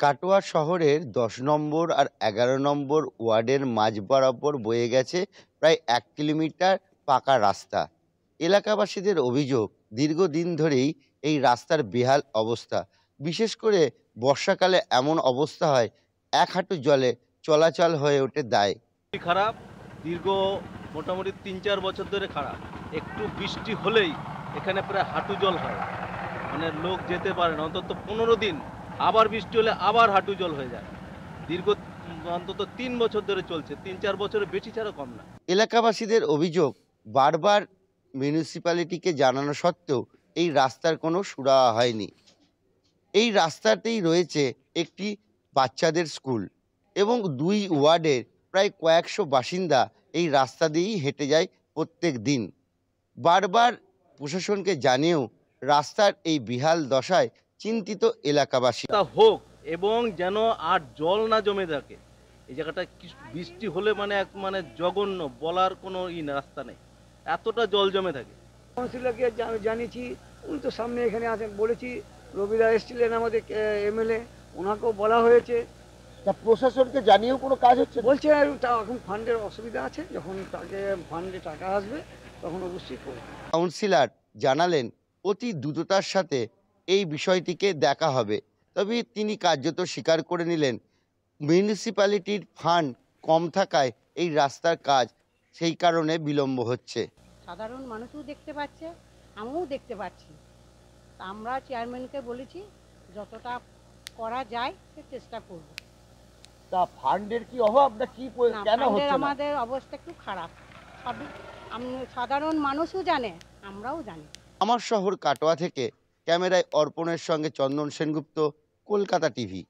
কাটোয়া শহরের ১০ নম্বর আর ১১ নম্বর ওয়ার্ডের মাঝ বরাবর বয়ে গেছে প্রায় ১ কিলোমিটার পাকা রাস্তা। এলাকাবাসীদের অভিযোগ, দীর্ঘদিন ধরেই এই রাস্তার বেহাল অবস্থা। বিশেষ করে বর্ষাকালে এমন অবস্থা হয়, ১ হাঁটু জলে চলাচল হয়ে ওঠে দায়। খারাপ। দীর্ঘ মোটামুটি ৩-৪ বছর ধরে খারাপ। একটু বৃষ্টি হলেই এখানে প্রায় হাঁটু জল হয়। মানে লোক যেতে পারে না অন্তত ১৫ দিন। আবার বৃষ্টি হলে আবার হাঁটু জল হয়ে যায়। দীর্ঘ অন্তত ৩ বছর ধরে চলছে। ৩-৪ বছরের বেশি ছাড়া কম না। এলাকাবাসীদের অভিযোগ, বারবার মিউনিসিপ্যালিটিকে জানানো সত্ত্বেও এই রাস্তার কোনো সুরাহা হয়নি। এই রাস্তাতেই রয়েছে একটি বাচ্চাদের স্কুল এবং ২ ওয়ার্ডের প্রায় কয়েকশো বাসিন্দা এই রাস্তা দিয়েই হেঁটে যায় প্রত্যেক দিন। বারবার প্রশাসনকে জানিয়েও রাস্তার এই বেহাল দশায় চিন্তিত এলাকাবাসী। তা হোক এবং যেন আর জল না জমে থাকে। এই জায়গাটা বৃষ্টি হলে মানে জঘন্য, বলার কোনো রাস্তা নেই। এতটা জল জমে থাকে। কাউন্সিলরকে জানিয়েছি, উনি তো সামনে এখানে আছেন, বলেছি। রবিদা এসেছিলেন আমাদের এমএলএ, ওনাকেও বলা হয়েছে। তা প্রশাসনকে জানিয়েও কোনো কাজ হচ্ছে না? বলছে এখন ফান্ডের অসুবিধা আছে, যখন তাকে ফান্ডে টাকা আসবে তখন অবশ্যই করবে। কাউন্সিলর জানালেন অতি দ্রুততার সাথে এই বিষয়টিকে দেখা হবে, তবে তিনি কার্যত স্বীকার করে নিলেন মিউনিসিপ্যালিটির ফান্ড কম থাকায় এই রাস্তার কাজ সেই কারণে বিলম্ব হচ্ছে। সাধারণ মানুষও দেখতে পাচ্ছে, আমিও দেখতে পাচ্ছি। তা আমরা চেয়ারম্যানকে বলেছি যতটা করা যায় সে চেষ্টা করব। তা ফান্ডের কি অভাব না কি কেন হচ্ছে না? আমাদের অবস্থা একটু খারাপ, সবই সাধারণ মানুষও জানে, আমরাও জানি। আমার শহর কাটোয়া থেকে ক্যামেরায় অর্পণের সঙ্গে চন্দন সেনগুপ্ত, কলকাতা টিভি।